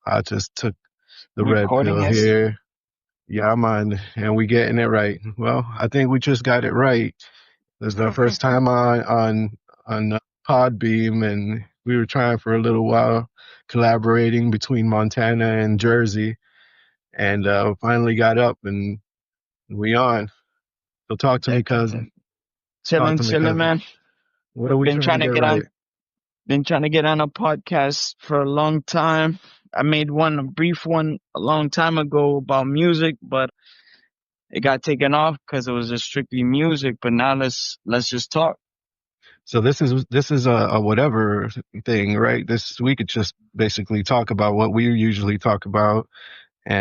I just took the red Recording pill is here. Yeah, man, and we getting it right. Well, I think we just got it right. This is the first time on Podbeam, and we were trying for a little while, collaborating between Montana and Jersey, and finally got up, and we on. So talk to me, cousin. Talk chilling, to me, chilling, cousin. man. What are we Been trying to trying to get get on, right? been trying to get on a podcast for a long time. I made one, a brief one, a long time ago about music, but it got taken off because it was just strictly music. But now let's just talk. So this is a whatever thing, right? This we could just basically talk about what we usually talk about,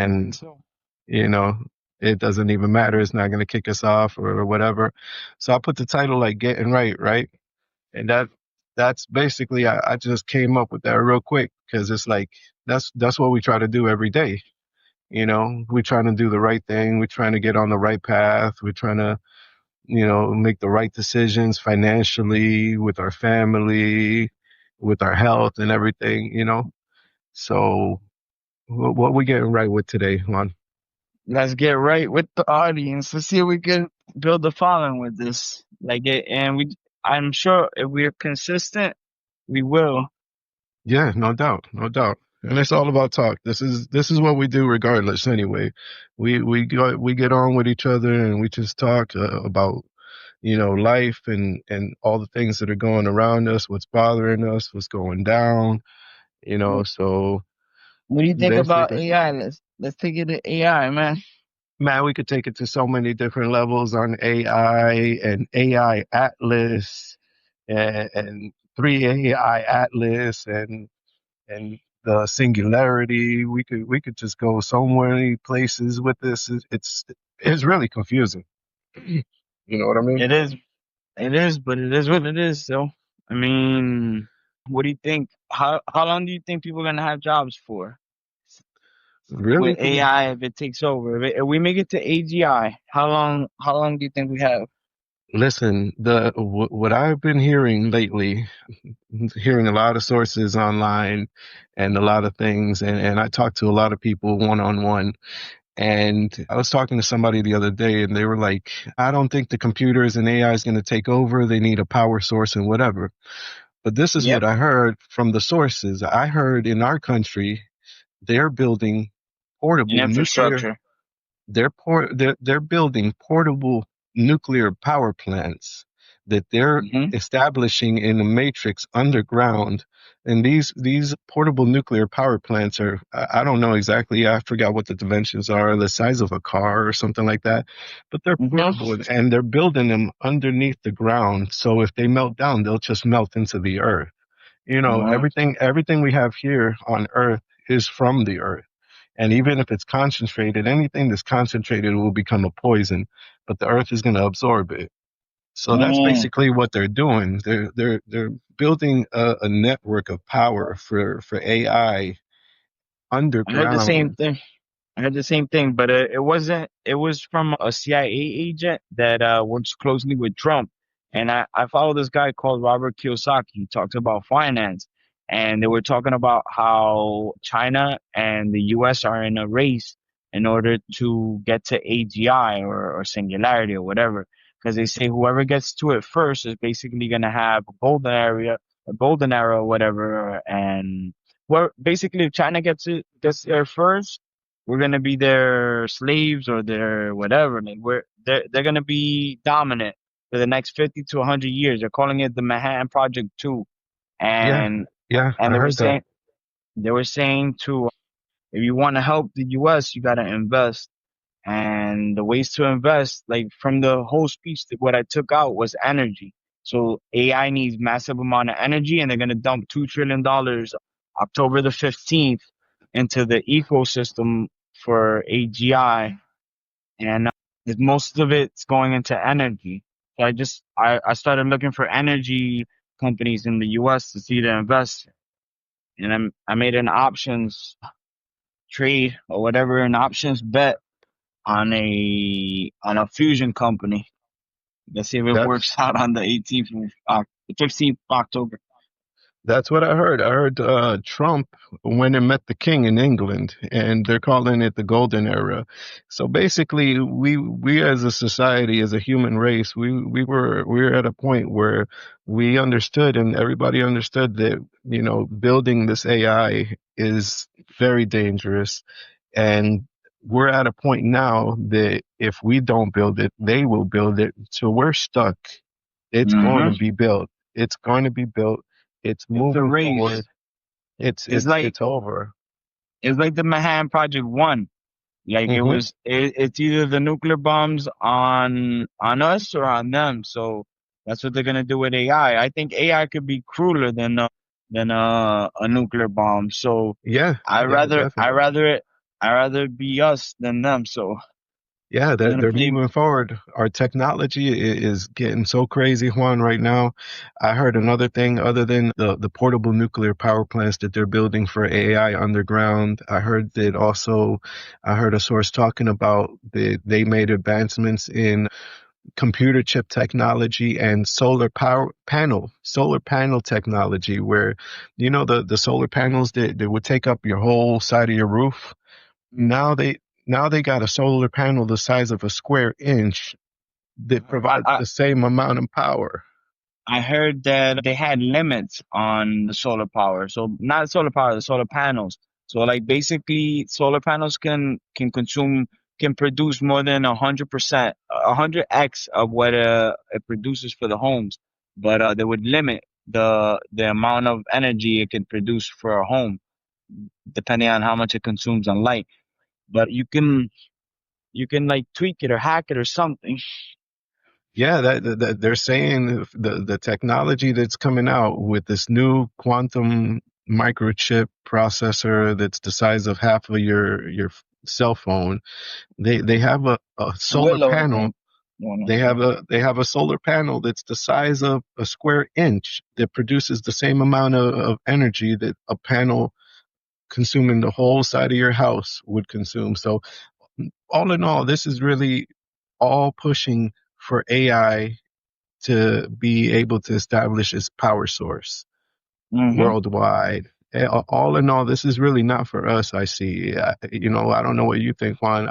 I think and so. you know, it doesn't even matter. It's not going to kick us off or whatever. So I put the title like "Getting Right," right? And that's basically I just came up with that real quick because it's like that's what we try to do every day. We're trying to do the right thing. We're trying to get on the right path. We're trying to make the right decisions financially, with our family, with our health and everything. So what we getting right with today, Juan? Let's get right with the audience. Let's see if we can build a following with this. I'm sure if we're consistent, we will. Yeah, no doubt, no doubt. And it's all about talk. This is what we do regardless anyway. We get on with each other and we just talk about life and all the things that are going around us, what's bothering us, what's going down, so What do you think about basically, AI? Let's take it to AI, man. man, we could take it to so many different levels on AI and AI Atlas and 3 AI Atlas and the singularity. We could just go so many places with this. It's really confusing. You know what I mean? It is, it is, but it is what it is. So, I mean, what do you think? How long do you think people are gonna have jobs for Really? with AI if it takes over? If we make it to AGI, how long do you think we have? Listen, what I've been hearing lately, hearing a lot of sources online and a lot of things, and I talked to a lot of people one on one. And I was talking to somebody the other day, and they were like, I don't think the computers and AI is going to take over. They need a power source and whatever. But this is Yep, what I heard from the sources. I heard in our country, they're building an portable nuclear infrastructure. they're building portable nuclear power plants that they're Hmm. establishing in a matrix underground. And these portable nuclear power plants are I don't know exactly. I forgot what the dimensions are, the size of a car or something like that. But they're Hmm. portable and they're building them underneath the ground. So if they melt down, they'll just melt into the earth. Wow. Everything we have here on earth is from the earth. And even if it's concentrated, anything that's concentrated will become a poison, but the earth is going to absorb it. So that's Mm. basically what they're doing. They're building a network of power for AI I heard the same underground. thing. I heard the same thing, but it wasn't. It was from a CIA agent that works closely with Trump, and I follow this guy called Robert Kiyosaki. He talks about finance, and they were talking about how China and the U.S. are in a race in order to get to AGI or singularity or whatever, because they say whoever gets to it first is basically going to have a golden era, or whatever, and where basically if China gets there first, we're gonna be their slaves or their whatever. Like they're gonna be dominant for the next 50 to 100 years. They're calling it the Manhattan Project 2, Yeah, and yeah, and I they were heard that. saying to if you want to help the U.S., you gotta invest. And the ways to invest, like from the whole speech, what I took out was energy. So AI needs massive amount of energy, and they're gonna dump $2 trillion October the 15th into the ecosystem for AGI, and most of it's going into energy. So I started looking for energy companies in the U.S. to see to invest, and I made an options trade or whatever, an options bet on a fusion company. Let's see if it That's works out on the 15th of October. That's what I heard. I heard Trump went and met the king in England, and they're calling it the golden era. So basically, we as a society, as a human race, we were at a point where we understood, and everybody understood that building this AI is very dangerous, and we're at a point now that if we don't build it, they will build it. So we're stuck. It's going to Hmm. be built. It's going to be built. It's It's a moving race. forward. It's It's it's like it's over. it's like the Manhattan Project One. Like Hmm. it's either the nuclear bombs on us or on them. So that's what they're gonna do with AI. I think AI could be crueler than a nuclear bomb. So Yeah, I yeah, rather I definitely. rather I rather it be us than them. So Yeah, I'm they're gonna they're play. moving forward. Our technology is getting so crazy, Juan, right now. I heard another thing other than the portable nuclear power plants that they're building for AI underground. I heard a source talking about they made advancements in computer chip technology and solar panel technology where the solar panels that would take up your whole side of your roof. Mhm. Now they got a solar panel the size of a square inch that I, provides I the same amount of power. I heard that they had limits on the solar power. So not solar power, the solar panels. So like basically solar panels can produce more than 100%, 100x of what it produces for the homes. But they would limit the amount of energy it can produce for a home depending on how much it consumes on light. But you can like tweak it or hack it or something. Yeah, that they're saying the technology that's coming out with this new quantum microchip processor that's the size of half of your cell phone. They have a solar Willow, I panel. think. One of They have a solar panel that's the size of a square inch that produces the same amount of energy that a panel consuming the whole side of your house would consume. So all in all, this is really all pushing for AI to be able to establish its power source Mm-hmm. worldwide. All in all, this is really not for us. I see. I don't know what you think, Juan,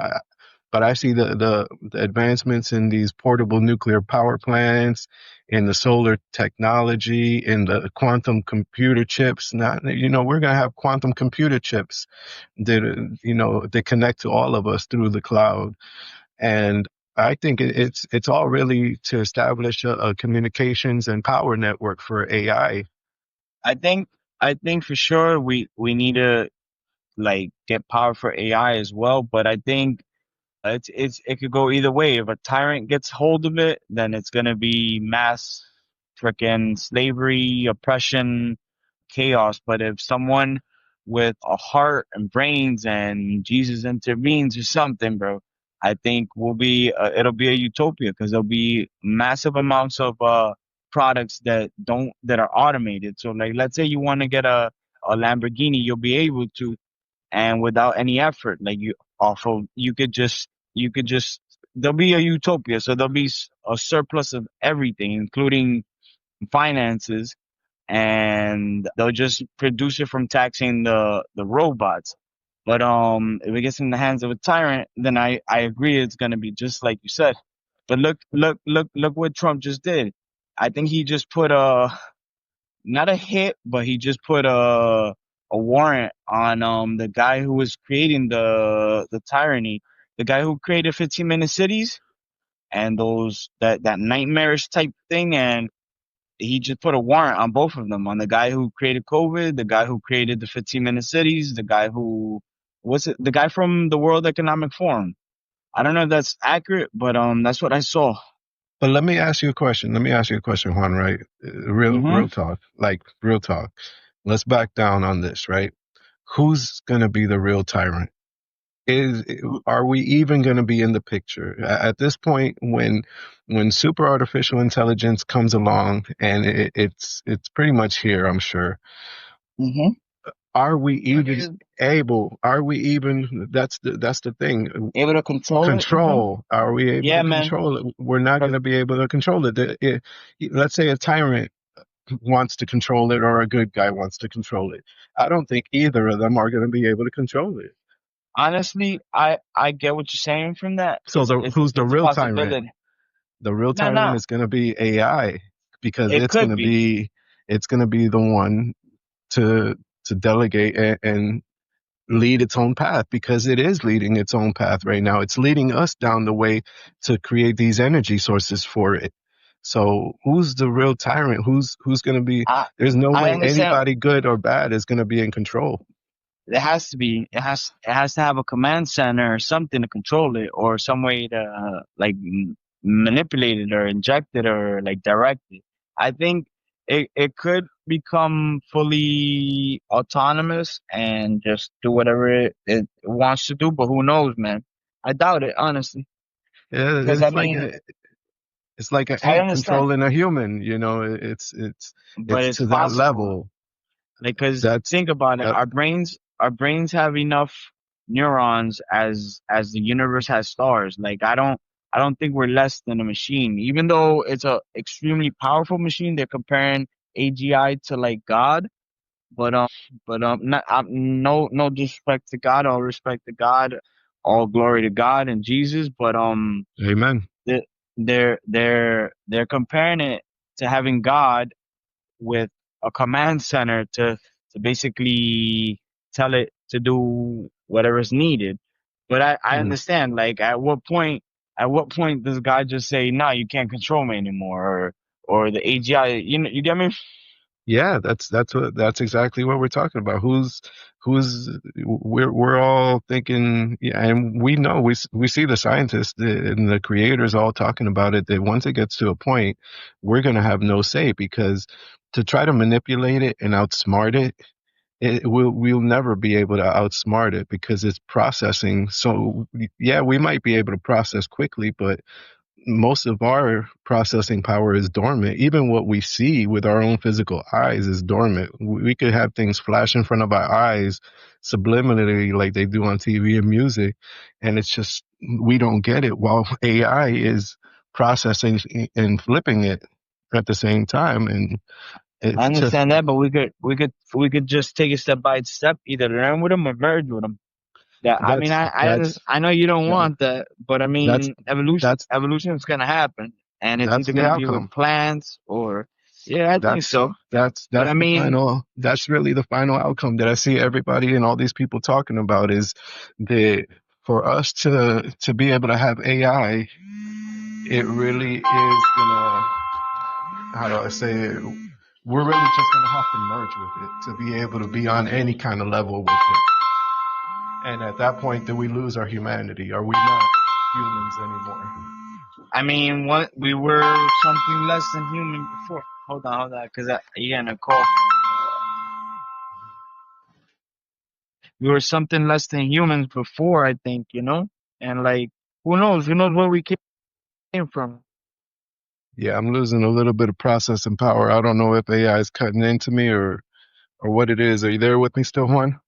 but I see the advancements in these portable nuclear power plants, in the solar technology, in the quantum computer chips. Not, we're gonna have quantum computer chips that connect to all of us through the cloud. And I think it's all really to establish a communications and power network for AI. I think I think for sure we need to like get power for AI as well, but I think it could go either way. If a tyrant gets hold of it, then it's gonna be mass freaking slavery, oppression, chaos. But if someone with a heart and brains and Jesus intervenes or something, bro, I think it'll be a utopia because there'll be massive amounts of products that are automated. So like, let's say you want to get a Lamborghini, you'll be able to, and without any effort, like you could just there'll be a utopia. So there'll be a surplus of everything, including finances, and they'll just produce it from taxing the robots. But if it gets in the hands of a tyrant, then I agree it's gonna be just like you said. But look what Trump just did. I think he just put not a hit, but he just put a warrant on the guy who was creating the tyranny, the guy who created 15-minute cities and those that nightmarish type thing, and he just put a warrant on both of them, on the guy who created COVID, the guy who created the 15-minute cities, the guy who was it, the guy from the World Economic Forum. I don't know if that's accurate, but that's what I saw. But let me ask you a question. Let me ask you a question, Juan, right? Real Hmm. talk, like real talk. Let's back down on this, right? Who's going to be the real tyrant? Is Are we even going to be in the picture at this point when super artificial intelligence comes along, and it's pretty much here, I'm sure. Hmm. Are we even able? Are we even? That's the thing. Able to control it? Control. Are we able Yeah, to man. control it? We're not going 'Cause- to be able to control it. Let's say a tyrant. wants to control it or a good guy wants to control it. I don't think either of them are going to be able to control it. Honestly, I get what you're saying from that. So who's the It's a real tyrant? possibility. The real No, tyrant no, is going to be AI because it could be. it's going to be the one to delegate and lead its own path because it is leading its own path right now. It's leading us down the way to create these energy sources for it. So who's the real tyrant? Who's going to be? I There's no I way understand. anybody good or bad is going to be in control. It has to be. It has to have a command center or something to control it, or some way to manipulate it or inject it or like direct it. I think it could become fully autonomous and just do whatever it wants to do. But who knows, man? I doubt it, honestly. Yeah, Because I mean, it's like an I ant understand, controlling a human. but It's it's to that possible. level. Like, cause That's think about it, that. our brains have enough neurons as the universe has stars. Like, I don't think we're less than a machine, even though it's a extremely powerful machine. They're comparing AGI to like God, not no disrespect to God, all respect to God, all glory to God and Jesus. Amen. They- they're comparing it to having God with a command center to basically tell it to do whatever is needed. But I Mm. understand, like, at what point does God just say, no, you can't control me anymore, or the AGI, you know, you get me? Yeah, that's exactly what we're talking about. Who's we're all thinking, yeah, and we know we see the scientists and the creators all talking about it that once it gets to a point, we're gonna have no say because to try to manipulate it and outsmart it, we'll never be able to outsmart it because it's processing. So yeah, we might be able to process quickly, but most of our processing power is dormant. Even what we see with our own physical eyes is dormant. We could have things flash in front of our eyes subliminally, like they do on TV and music, and it's just we don't get it. While AI is processing and flipping it at the same time, and I it's just understand that, but we could just take it step by step, either learn with them or merge with them. Yeah, I mean, that's that's I know you don't that, want that, but I that's mean, that's evolution is gonna happen, and it's that's either the gonna be with outcome. plants or, yeah, I think so. But I That's the mean, final that's really the final outcome that I see everybody and all these people talking about is that for us to be able to have AI, it really is gonna, how do I say it? We're really just gonna have to merge with it to be able to be on any kind of level with it. And at that point, do we lose our humanity? Are we not humans anymore? I mean, what we were something less than human before. Hold on, because you getting a call. We were something less than humans before, I think, you know, and like, who knows? Who knows where we came from? Yeah, I'm losing a little bit of processing power. I don't know if AI is cutting into me or what it is. Are you there with me still, Juan?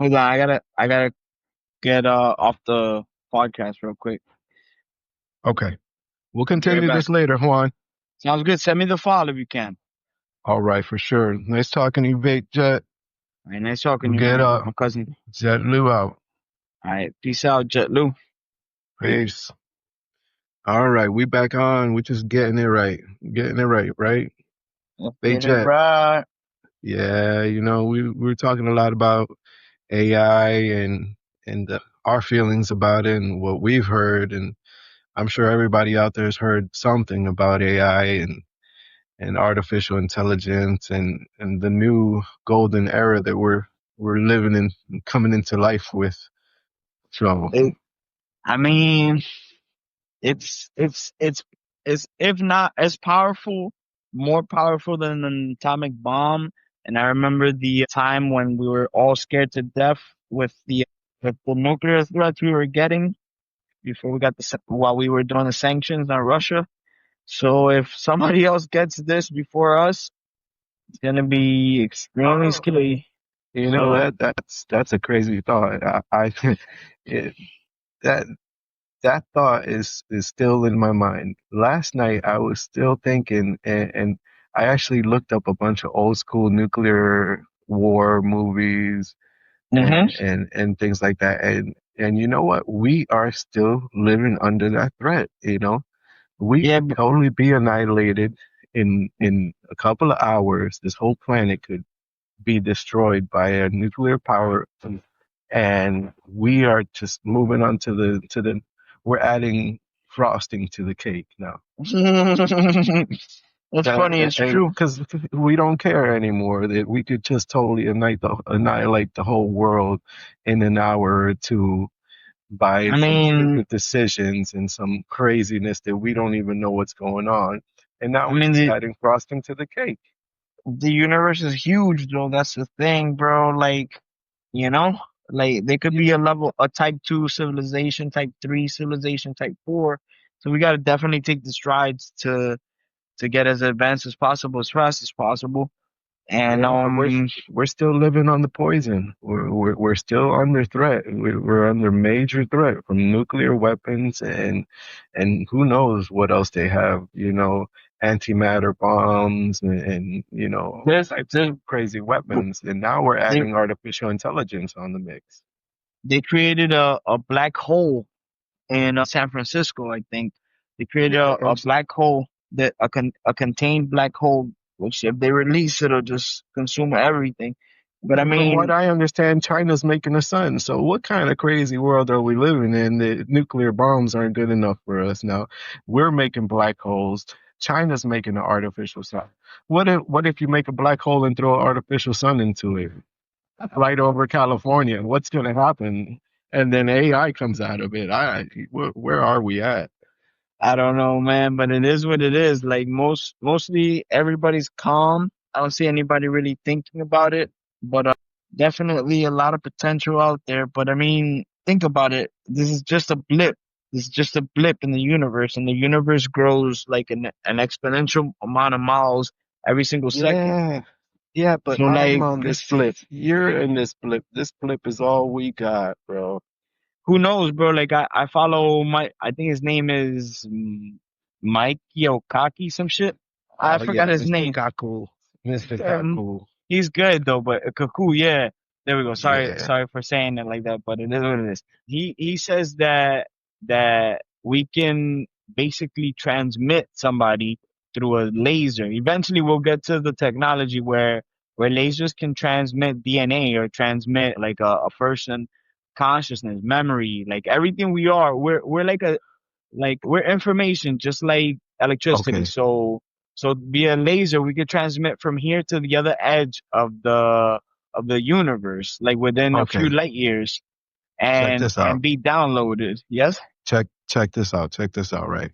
Hold on, I gotta get off the podcast real quick. Okay. We'll I'll be right continue back. this later, Juan. Sounds good. Send me the file if you can. All right, for sure. Nice talking to you, Bait Jet. All right, nice talking We'll to you, get man. My cousin. Jet Lou out. All right, peace out, Jet Lu. Peace. All right, we back on. We just getting it right. Getting it right, right? Let's Bait get it Jet. right. Yeah, we were talking a lot about AI and our feelings about it and what we've heard, and I'm sure everybody out there has heard something about AI and artificial intelligence and the new golden era that we're living in, coming into life with. So It, I mean, it's if not as powerful, more powerful than an atomic bomb. And I remember the time when we were all scared to death with the nuclear threats we were getting before we got while we were doing the sanctions on Russia. So if somebody else gets this before us, it's gonna be extremely scary. that's a crazy thought. It, that that thought is still in my mind. Last night I was still thinking, and I actually looked up a bunch of old school nuclear war movies Hmm. and things like that. And you know what? We are still living under that threat, you know? We Yeah, could totally be annihilated in a couple of hours. This whole planet could be destroyed by a nuclear power, and we are just moving on to the we're adding frosting to the cake now. that's funny. It's And true. because we don't care anymore, that we could just totally annihilate the whole world in an hour or two by I some mean, stupid decisions and some craziness that we don't even know what's going on. And now I we're mean just the adding frosting to the cake. the universe is huge, though. That's the thing, bro. Like, you know, like there could be a type two civilization, type three civilization, type four. So we got to definitely take the strides to get as advanced as possible, as fast as possible. And Yeah, but we're still living on the poison. We're still under threat. We're under major threat from nuclear weapons and who knows what else they have. You know, antimatter bombs and you know all there's types there's of crazy weapons. And now we're they adding artificial intelligence on the mix. they created a black hole in San Francisco, I think. They created Yeah, a black hole that a contained black hole, which if they release, it'll just consume everything. But I yeah, from what mean, I understand, China's making a sun. So what kind of crazy world are we living in that nuclear bombs aren't good enough for us now? We're making black holes. China's making an artificial sun. What if you make a black hole and throw an artificial sun into it right over California? What's going to happen? And then AI comes out of it. Where are we at? I don't know, man, but it is what it is. Like mostly everybody's calm. I don't see anybody really thinking about it, but definitely a lot of potential out there. But I mean, think about it. This is just a blip. This is just a blip in the universe, and the universe grows like an exponential amount of miles every single second. Yeah, yeah, but So I'm like, on this blip. You're in this blip. This blip is all we got, bro. who knows, bro? Like I follow I think his name is Mike Yokaki, some shit. I Oh forgot yeah, his Mr. name. Kaku. Mr. Um, Kaku. he's good though, but Kaku, yeah. There we go. Yeah. Sorry for saying it like that, but it is what it is. He says that we can basically transmit somebody through a laser. Eventually, we'll get to the technology where lasers can transmit DNA or transmit like a person consciousness, memory, like everything we are. We're like a like we're information, just like electricity. Okay. So via laser, we could transmit from here to the other edge of the universe, like within a few Okay. light years, Check this and out. be downloaded. Yes, Check this out. Check this out. Right.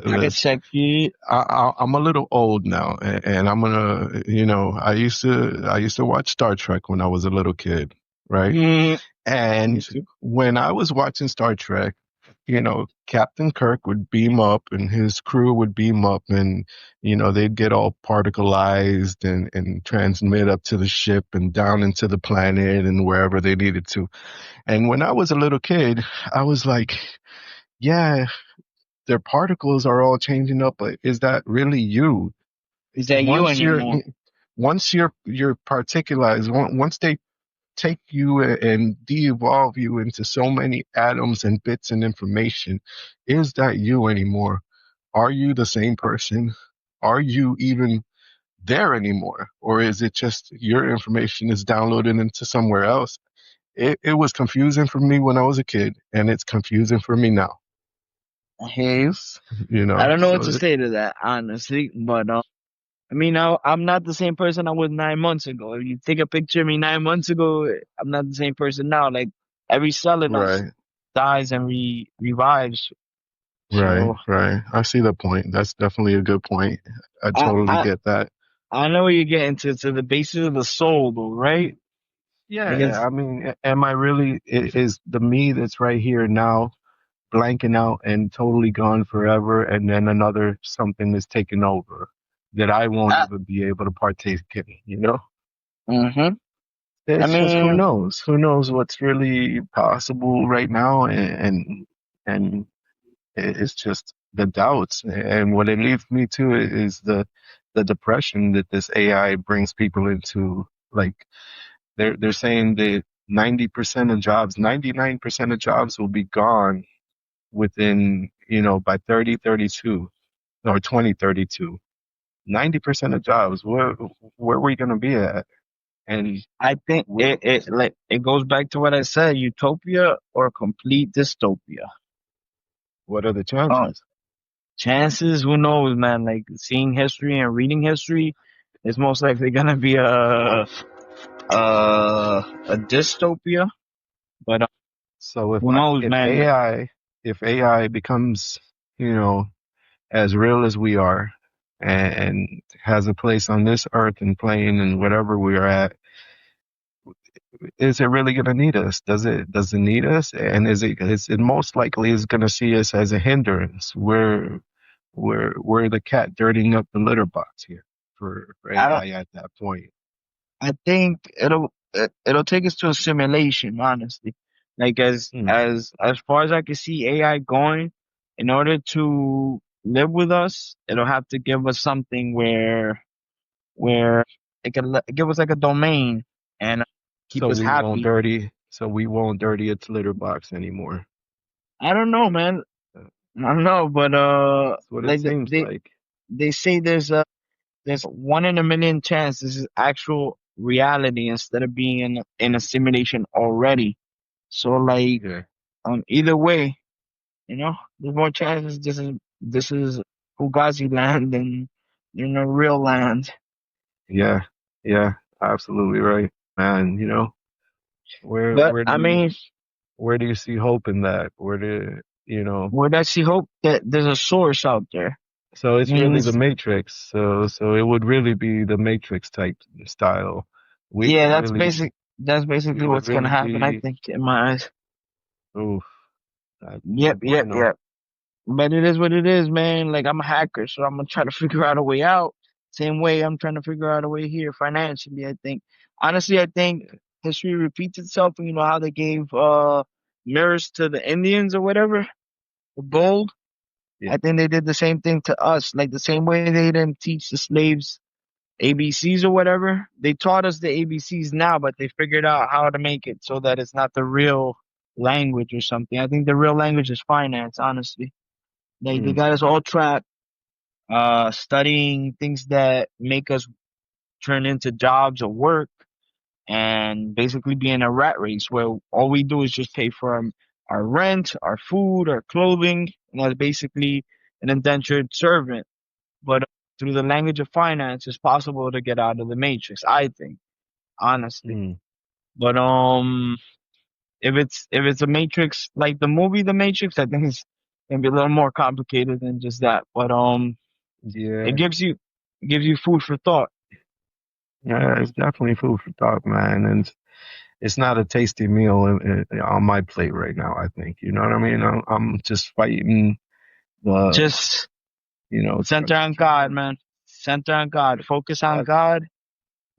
I could Let's. check it. I'm a little old now, and I'm gonna. You know, I used to watch Star Trek when I was a little kid, right? Mm, me And too. when I was watching Star Trek, you know, Captain Kirk would beam up and his crew would beam up and, you know, they'd get all particleized and transmit up to the ship and down into the planet and wherever they needed to. And when I was a little kid, I was like, yeah, their particles are all changing up, but is that really you? Is that you Once you're, anymore? once you're particularized, once they take you and de-evolve you into so many atoms and bits and information, is that you anymore? Are you the same person? Are you even there anymore? Or is it just your information is downloaded into somewhere else? It was confusing for me when I was a kid, and it's confusing for me now, Hey, you I know? don't know what to So, say to that, honestly, but I mean, I'm not the same person I was 9 months ago. If you take a picture of me 9 months ago, I'm not the same person now. Like every cell in us right, dies and revives. right, So right. I see the point. That's definitely a good point. I I totally I get that. I know you're getting to the basis of the soul, though, right? I Yeah, guess I mean, am I really, is the me that's right here now blanking out and totally gone forever, and then another something is taking over that I won't I, even be able to partake in, you know? hmm I It's just who mean, knows? Who knows what's really possible right now and it's just the doubts. And what it leads me to is the the depression that this AI brings people into. Like they're saying that 90% of jobs, 99% of jobs will be gone within, by 3032 or 2032. 90% of jobs, where are we going to be at? And I think we, it goes back to what I said, utopia or complete dystopia. what are the Uh, chances? Chances, who knows, man? Like seeing history and reading history is most likely gonna be a dystopia, but So who knows, if man? AI becomes, you know, as real as we are and has a place on this earth and plane and whatever we are at, is it really going to need us? Does it need us? And is it most likely is going to see us as a hindrance? We're the cat dirtying up the litter box here for I don't. AI at that point. I think it'll take us to a simulation, honestly. Like Hmm. as far as I can see AI going, in order to live with us, it'll have to give us something where it can give us like a domain and keep us happy. So we won't dirty its litter box anymore. I don't know, man. Uh, I don't know, but That's what it like seems like. they say there's 1 in a million chance this is actual reality instead of being in a simulation already. So like Yeah. either way, there's more chances this is Fugazi land than a real land. Yeah. Yeah. Absolutely right, man. But Where do I mean, you see hope in that? Where do you know? would actually hope that there's a source out there. So it's really the Means Matrix. So it would really be the Matrix type style. We yeah, would really that's we basically would what's gonna really happen, I be. think, in my eyes. Oof. No Yep, yep, bueno. yep. But it is what it is, man. Like I'm a hacker, so I'm gonna try to figure out a way out. Same way I'm trying to figure out a way here financially. I think, honestly, I think history repeats itself. You know how they gave mirrors to the Indians or whatever, the gold. Yeah. I think they did the same thing to us. Like the same way they didn't teach the slaves ABCs or whatever. They taught us the ABCs now, but they figured out how to make it so that it's not the real language or something. I think the real language is finance, honestly. Like they Mm, got us all trapped, studying things that make us turn into jobs or work, and basically be in a rat race where all we do is just pay for our rent, our food, our clothing, and that's basically an indentured servant. But through the language of finance, it's possible to get out of the matrix, I think, honestly. mm. But if it's a matrix like the movie The Matrix, I think it's gonna be a little more complicated than just that. But it Yeah. gives you food for thought. Yeah. It's definitely food for thought, man. And it's not a tasty meal on my plate right now. I think. You know what I mean? I'm just fighting the. Just Trying, center on God, man. Center on God. Focus on that's God.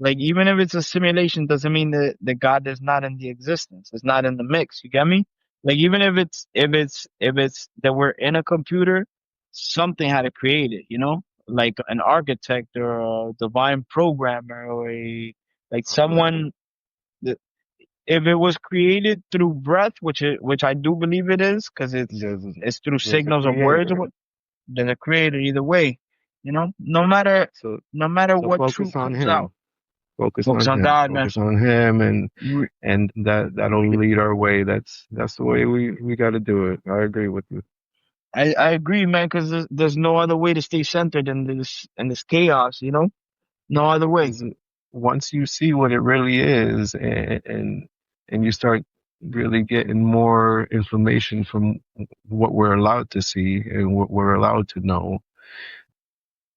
Like even if it's a simulation, doesn't mean that God is not in the existence. It's not in the mix. You get me? Like even if it's that we're in a computer, something had to create it. Like an architect or a divine programmer or like okay. someone. that- If it was created through breath, which I do believe it is, because it's There's it's through there's a signals of words. creator. There's a creator either way. No matter So no matter so what truth focus on comes out, him. Focus focus on on him. God, man. Focus on him, Re- and that'll lead our way. That's the way we got to do it. I agree with you. I agree, man, because there's no other way to stay centered in this chaos. No other way. Because once you see what it really is, and you start really getting more information from what we're allowed to see and what we're allowed to know,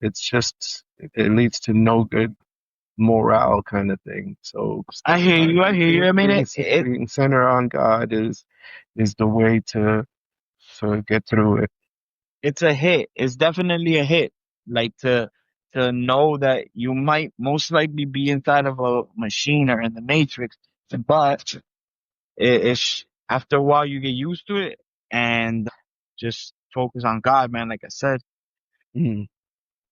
it's just it leads to no good morale kind of thing. So I hear I you. I agree. hear you. I mean, Being centered on God is the way to get through it. it's a hit. It's definitely a hit. Like to know that you might most likely be inside of a machine or in the matrix, but it's after a while you get used to it and just focus on God, man. Like I said. Mm.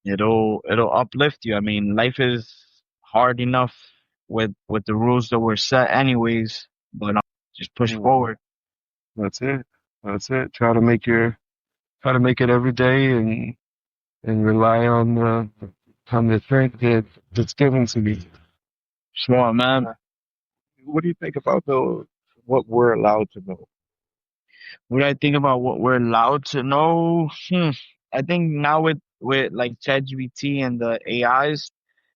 It'll uplift you. I mean, life is hard enough with the rules that were set anyways, but just push Mhm. forward. That's it. That's it. Try to make it every day and rely on the strength that's given to me. Sure, man. Uh, what do you think about the what we're allowed to know? What do I think about what we're allowed to know? I think now with like ChatGPT and the AIs,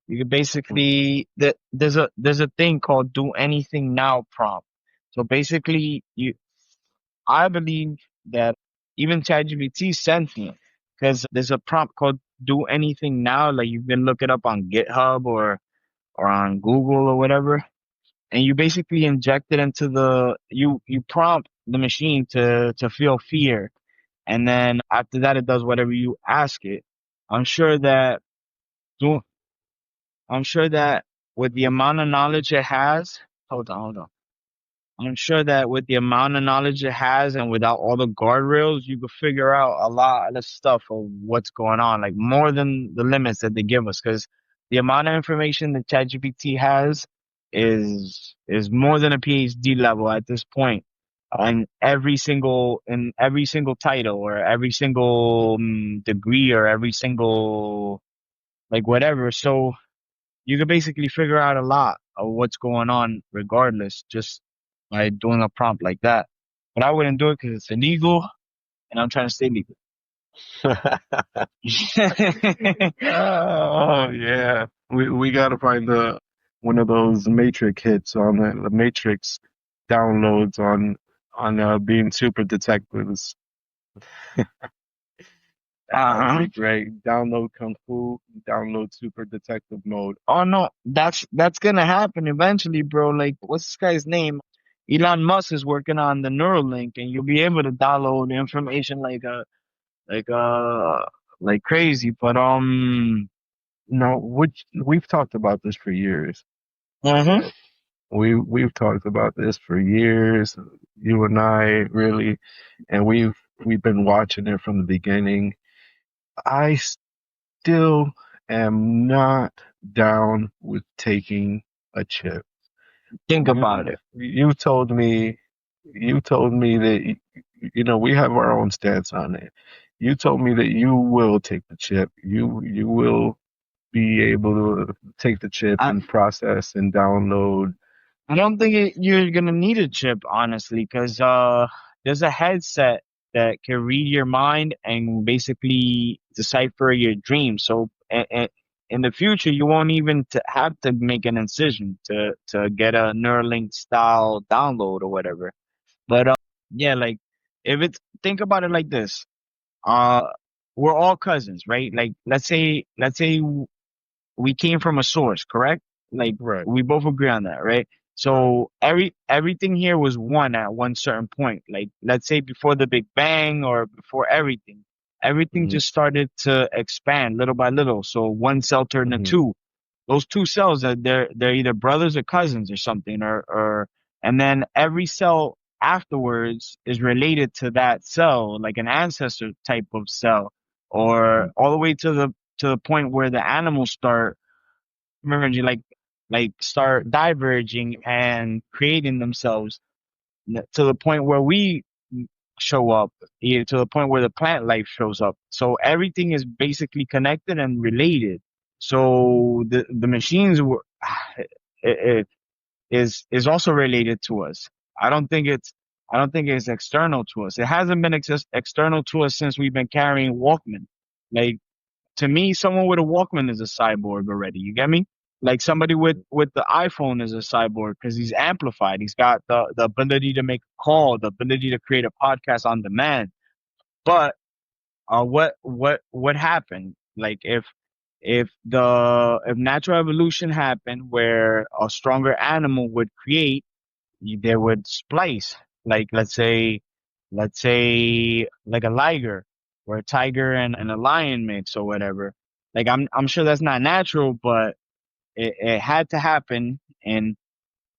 you can basically there's a thing called do anything now prompt. So basically, you I believe that even ChatGPT is sentient because there's a prompt called do anything now. Like you can look it up on GitHub or on Google or whatever, and you basically inject it into you prompt the machine to feel fear, and then after that it does whatever you ask it. I'm sure that do I'm sure that with the amount of knowledge it has, hold on. I'm sure that with the amount of knowledge it has and without all the guardrails, you could figure out a lot of stuff of what's going on, like more than the limits that they give us. Because the amount of information that ChatGPT has is more than a PhD level at this point, in every single title or every single degree or every single like whatever. So you could basically figure out a lot of what's going on regardless just by doing a prompt like that. But I wouldn't do it because it's illegal and I'm trying to stay legal. Oh yeah, we gotta find the one of those Matrix hits on the Matrix downloads on being super detectives. That'd uh be great. Download Kung Fu, download Super Detective Mode. Oh no, that's gonna happen eventually, bro. Like, what's this guy's name? Elon Musk is working on the Neuralink, and you'll be able to download information like uh like crazy. But No, which we've talked about this for years. mhm. Right? We've talked about this for years. You and I really, and we've been watching it from the beginning. I still am not down with taking a chip. Think about You it. you told me that you know we have our own stance on it. You told me that you will take the chip. You will be able to take the chip I and process and download. I don't think you're gonna need a chip, honestly, because there's a headset that can read your mind and basically decipher your dreams. So in the future, you won't even have to make an incision to get a Neuralink style download or whatever. But yeah, like if it's think about it like this, uh, we're all cousins, right? Like let's say we came from a source, correct? Like Right. we both agree on that, right? Right. So everything here was one at one certain point. Like let's say before the Big Bang or before everything, everything Hmm. just started to expand little by little. So one cell turned into Hmm. two. Those two cells are they're either brothers or cousins or something, or and then every cell afterwards is related to that cell, like an ancestor type of cell, or all the way to the point where the animals start merging, like start diverging and creating themselves to the point where we show up, to the point where the plant life shows up. So everything is basically connected and related. So the machines were it is also related to us. I don't think it's I don't think it's external to us. It hasn't been external to us since we've been carrying Walkman. Like to me, someone with a Walkman is a cyborg already. You get me? Like somebody with the iPhone is a cyborg because he's amplified. He's got the ability to make a call, the ability to create a podcast on demand. But what happened? Like if natural evolution happened where a stronger animal would create, they would splice. Like let's say like a liger or a tiger and a lion mix or whatever. Like I'm sure that's not natural, but it had to happen in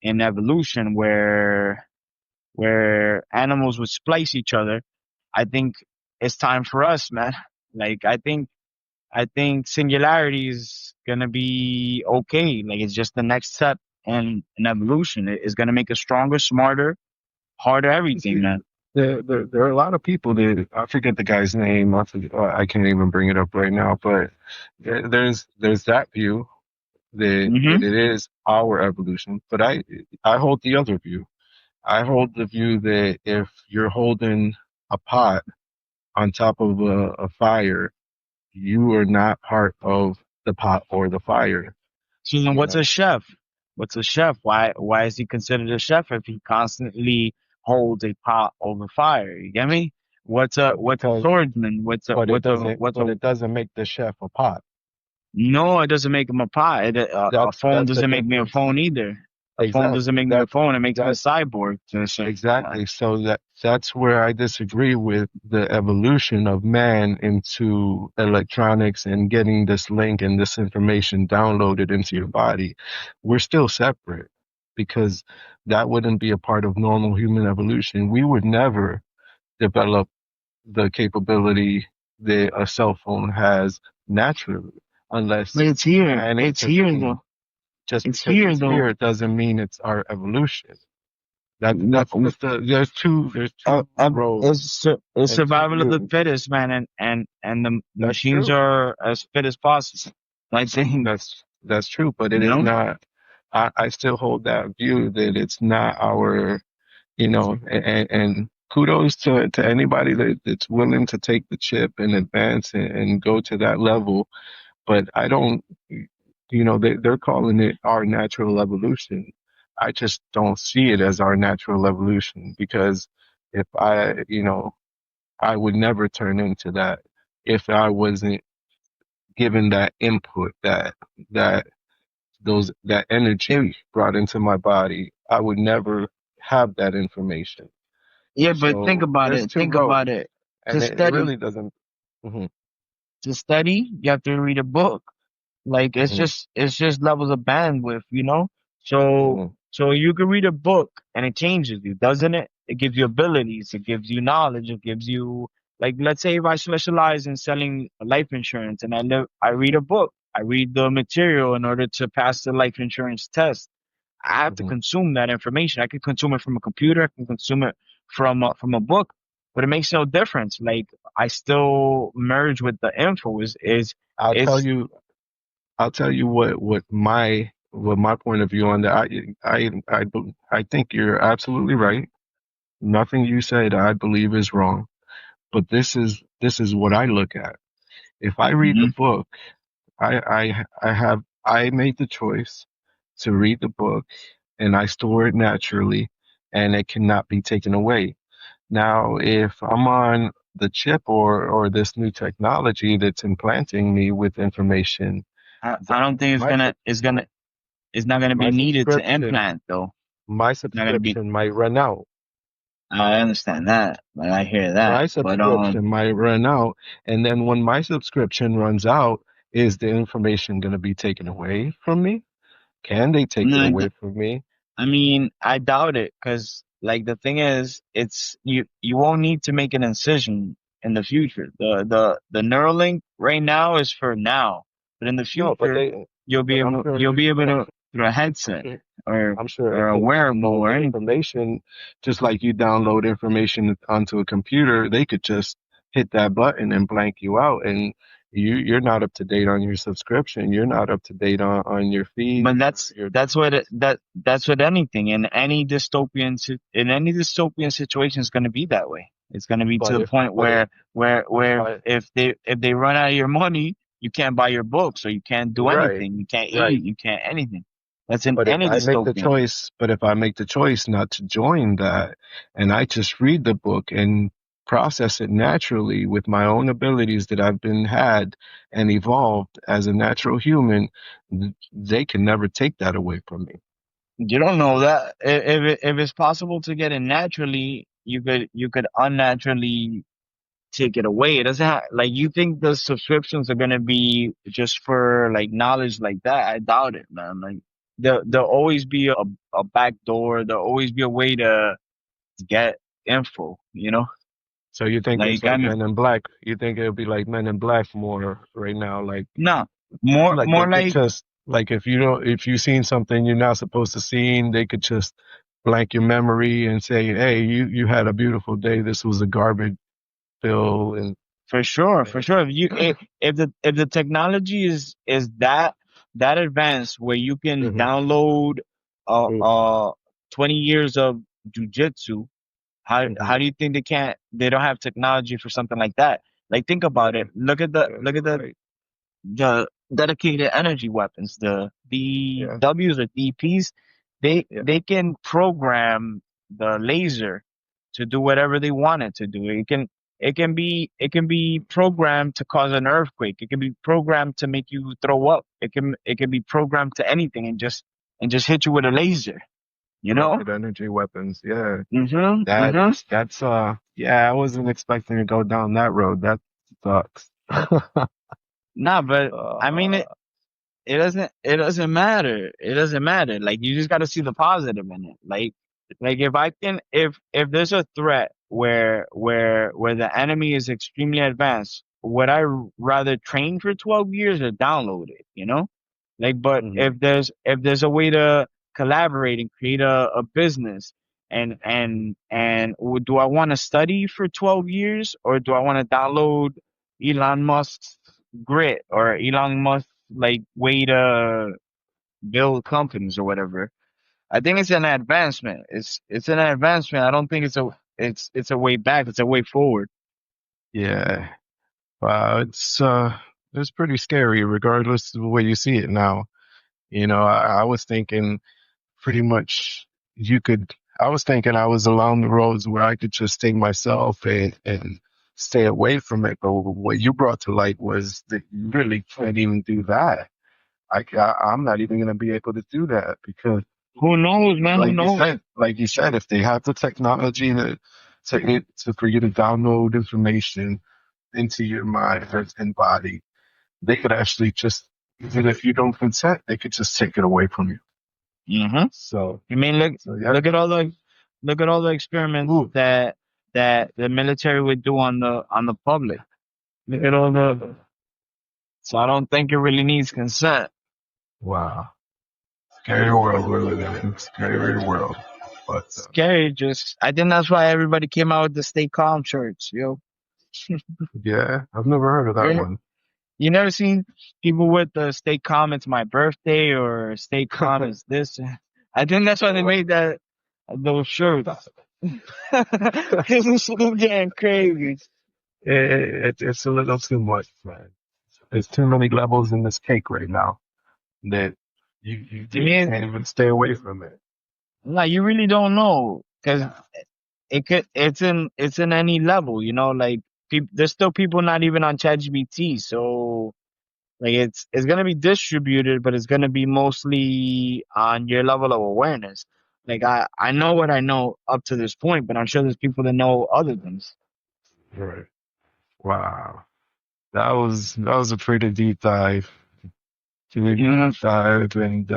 evolution where animals would splice each other. I think it's time for us, man. Like I think singularity is gonna be okay. Like it's just the next step in evolution. It's gonna make us stronger, smarter, harder, You everything, see, man. there are a lot of people that I forget the guy's name. I can't even bring it up right now. But there's that view that Hmm. it is our evolution. But I hold the other view. I hold the view that if you're holding a pot on top of a fire, you are not part of the pot or the fire. So then You what's a know, chef? What's a chef? Why is he considered a chef if he constantly holds a pot over fire? You get me? What's a because swordsman? but it doesn't make the chef a pot. No, it doesn't make him a pot. A phone That's the doesn't make me a difference. phone either. A phone doesn't Exactly. make me a phone. It makes me a That's cyborg to a certain extent. exactly. So that's where I disagree with the evolution of man into electronics and getting this link and this information downloaded into your body. We're still separate because that wouldn't be a part of normal human evolution. We would never develop the capability that a cell phone has naturally unless But it's here. man It's here intervened. though. Just It's because here it's though. here doesn't mean it's our evolution. No, That's just there's two roads it's and two survival of the views. fittest, man, and the That's machines true. are as fit as possible. I think, That's true, but it you is know. not. I still hold that view that it's not our, and kudos to anybody that's willing to take the chip and advance and go to that level. But I don't, they're calling it our natural evolution. I just don't see it as our natural evolution because if I would never turn into that if I wasn't given that input, that that It, energy brought into my body. I would never have that information. yeah, but think So about there's it. two Think roads, about it. To and it study, really doesn't. Hmm. to study, you have to read a book. Like Hmm. it's just levels of bandwidth, you know? So Hmm. so you can read a book and it changes you, doesn't it? It gives you abilities, it gives you knowledge, it gives you like let's say if I specialize in selling life insurance and I read a book, I read the material in order to pass the life insurance test. I have to Hmm. consume that information. I can consume it from a computer, I can consume it from a book, but it makes no difference. Like I still merge with the info I'll tell is you. I'll tell you what my point of view on that. I think you're absolutely right. Nothing you said I believe is wrong. But this is what I look at. If I read the Mhm. book, I made the choice to read the book and I store it naturally and it cannot be taken away. Now, if I'm on the chip or this new technology that's implanting me with information, I don't then think it's not gonna my be needed to subscription implant though. my Not gonna be. subscription might run out. I understand that, but I hear that. My But subscription might run out, and then when my subscription runs out, is the information going to be taken away from me? Can they take it no, away from me? I mean, I doubt it, because like the thing is, it's you won't need to make an incision in the future. The Neuralink right now is for now, but in the No, future but you'll be able to through a I'm headset sure, or I'm sure or if a they wearable download or the anything. information, just like you download information onto a computer, they could just hit that button and blank you out, and you're not up to date on your subscription. You're not up to date on your feed. But Your that's what anything in any in any dystopian situation is going to be that way. It's going to be to but the if point but if where I if they run out of your money, you can't buy your books, or you can't do right anything, you can't right eat, you can't anything. That's in any dystopian. But if I make the choice not to join that and I just read the book and process it naturally with my own abilities that I've been had and evolved as a natural human, they can never take that away from me. You don't know that if it's possible to get it naturally, you could unnaturally take it away. It doesn't have, like you think the subscriptions are gonna be just for like knowledge like that. I doubt it, man. Like there'll always be a back door. There'll always be a way to get info. You know? So you think it's Like like Men in Black? You think it'll be like Men in Black more right now? no, more Like more they could like just like if you seen something you're not supposed to see, they could just blank your memory and say, "Hey, you had a beautiful day. This was a garbage bill." And for sure, for man, sure. If the technology is that advanced where you can hmm download hmm 20 years of jujitsu, how do you think they don't have technology for something like that? Like think about it. Look at right, the dedicated energy weapons, the yeah, Ws or DPs, yeah, they can program the laser to do whatever they want it to do. It can be programmed to cause an earthquake. It can be programmed to make you throw up. It can be programmed to anything and just hit you with a laser. You know? directed energy weapons. Yeah, Mm-hmm. Mm-hmm. that's yeah. I wasn't expecting to go down that road. That sucks. Nah, but I mean uh, it doesn't matter. It doesn't matter. Like you just got to see the positive in it. Like if I can if there's a threat where the enemy is extremely advanced, would I rather train for 12 years or download it, you know? Like but mhm. if there's a way to collaborate and create a business do I want to study for 12 years or do I want to download Elon Musk's grit or Elon Musk like way to build companies or whatever. I think it's an advancement. It's an advancement. I don't think it's a way back. It's a way forward. Yeah. Wow, it's pretty scary regardless of the way you see it now. I was thinking pretty much you could I was thinking I was along the roads where I could just stay myself and stay away from it. But what you brought to light was that you really can't even do that. I'm not even going to be able to do that because Who knows, man? Who knows? like you said, if they have the technology for you to download information into your mind and body, they could actually just, even if you don't consent, they could just take it away from you. Hmm. So, I mean, yeah. look at all the experiments Ooh, that the military would do on the public. Look at all the. So I don't think it really needs consent. wow. Scary world we're living in. Scary world. But, Scary. Just I think that's why everybody came out with the stay calm shirts, yo. yeah, I've never heard of that one. You never seen people with the stay calm, it's my birthday or stay calm is this. I think that's why they made those shirts. Cause this shit is getting crazy. It's a little too much, man. There's too many levels in this cake right now that you To really me, can't even stay away from it. like you really don't know. Cause it's in any level, you know, like there's still people not even on ChatGPT. So like it's gonna be distributed, but it's gonna be mostly on your level of awareness. Like I know what I know up to this point, but I'm sure there's people that know other things. Right. Wow. That was a pretty deep dive. Pretty Hmm. deep dive, and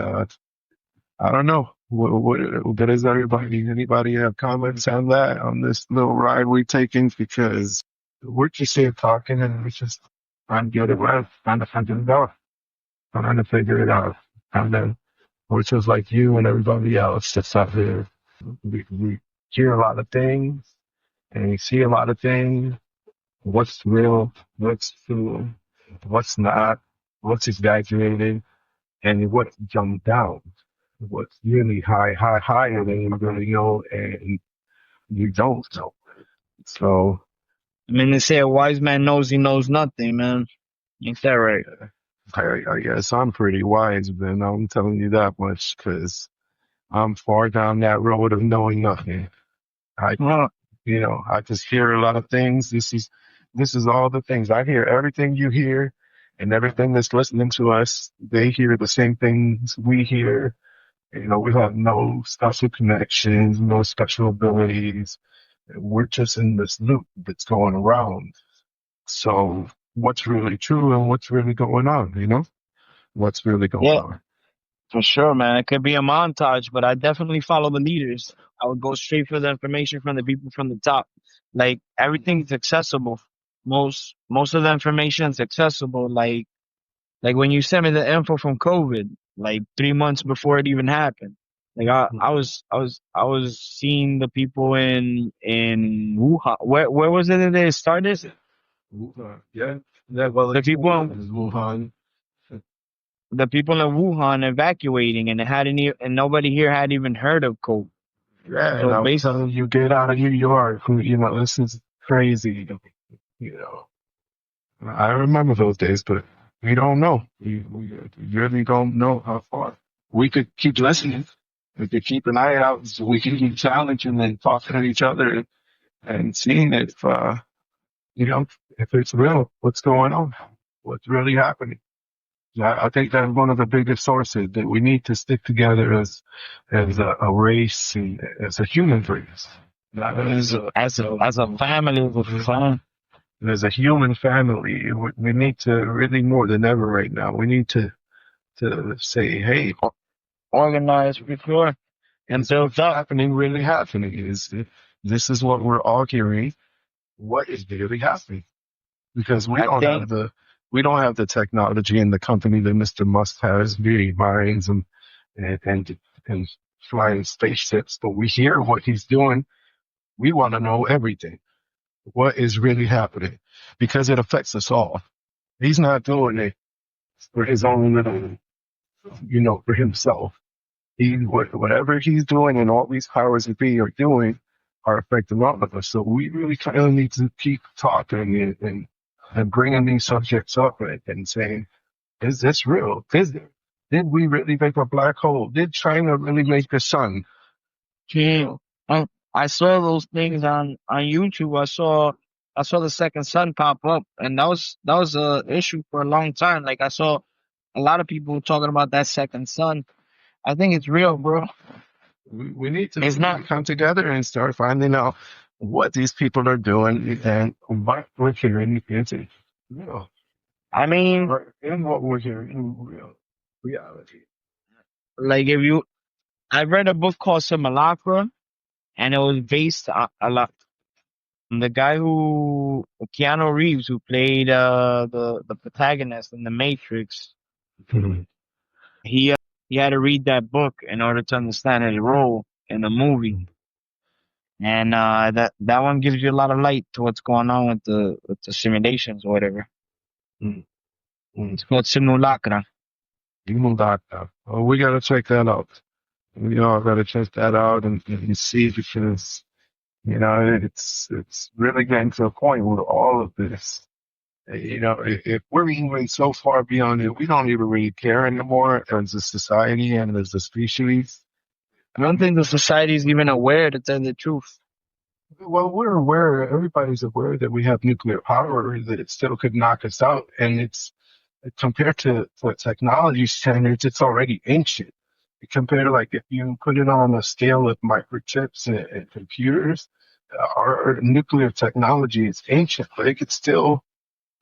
I don't know. What is anybody have comments on that on this little ride we're taking? Because we're just here talking and we're just trying to get it right, trying to figure it out, trying to figure it out. And then we're just like you and everybody else that's out here. We hear a lot of things and we see a lot of things. What's real? What's true? What's not? What's exaggerated? And what's jumped down? What's really higher than you really know, and you don't know. So, I mean, they say a wise man knows he knows nothing, man. Ain't that right? yeah, I guess I'm pretty wise, then I'm telling you that much because I'm far down that road of knowing nothing. I, Well, I just hear a lot of things. This is all the things I hear. Everything you hear, and everything that's listening to us, they hear the same things we hear. We have no special connections, no special abilities. We're just in this loop that's going around. So what's really true and what's really going on, What's really going yeah, on? for sure, man. It could be a montage, but I definitely follow the leaders. I would go straight for the information from the people from the top. Like everything's accessible. Most of the information is accessible. Like when you sent me the info from COVID, like 3 months before it even happened. Like I was seeing the people in Wuhan. Where was it that they started? Wuhan. Yeah. Yeah. Well, The it's people Wuhan. the people in Wuhan evacuating, and it hadn't even, and nobody here had even heard of COVID. Yeah, and So I was basically, telling you, get out of New York. This is crazy. You know, I remember those days, but we don't know. We really don't know how far. We could keep listening. We could keep an eye out. So we can keep challenging and talking to each other and seeing you know, if it's real, what's going on, what's really happening. I think that's one of the biggest sources that we need to stick together as a race and as a human race. Not as a, as a family, with fun. as a human family, we need to really more than ever right now. We need to say, hey, Organized before and is what's built up. happening really happening? Is this is what we're all hearing? What is really happening? Because I think we don't have the technology and the company that Mr. Musk has, being minds and flying spaceships, but we hear what he's doing. We want to know everything. What is really happening? Because it affects us all. He's not doing it for his own little, for himself. Whatever he's doing and all these powers that be are doing are affecting all of us. So we really kind of need to keep talking and bringing these subjects up and saying, is this real? Did we really make a black hole? Did China really make the sun? he, I saw those things on YouTube. I saw the second sun pop up, and that was a issue for a long time. Like I saw a lot of people talking about that second sun. I think it's real, bro. We need to It's not. come together and start finding out what these people are doing and what we're hearing is real. I mean, And what we're hearing in real reality. like if you, I read a book called Simulacra, and it was based a lot. The guy who Keanu Reeves, who played the protagonist in The Matrix, Mhm. he had to read that book in order to understand his role in the movie, and that one gives you a lot of light to what's going on with the simulations or whatever. Mhm. Mhm. It's called Simulacra. You moved out now. Oh, we gotta check that out. We all gotta check that out and see because it's really getting to a point where all of this, if we're even so far beyond it, we don't even really care anymore as a society and as a species. I don't think the society is even aware, to tell the truth. Well, we're aware, everybody's aware that we have nuclear power, that it still could knock us out. And it's compared to technology standards, it's already ancient. Compared to like if you put it on a scale of microchips and computers, our nuclear technology is ancient, but it could still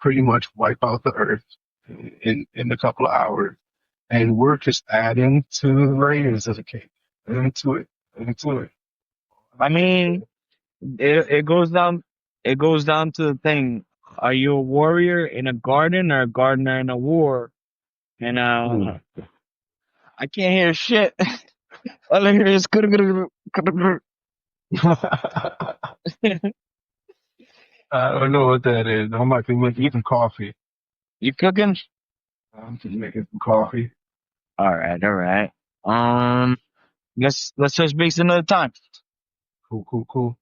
pretty much wipe out the earth in a couple of hours. And we're just adding to the layers of the cake, into it, into it. I mean, it goes down. It goes down to the thing: are you a warrior in a garden or a gardener in a war? And Hmm. I can't hear shit. All I hear is I don't know what that is. I might be making some coffee. you cooking? I'm just making some coffee. All right, all right. Um, let's touch base another time. Cool, cool, cool.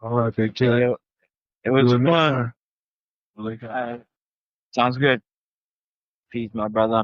All right, big J. It Do was it next fun. time. Like, Sounds good. Peace, my brother.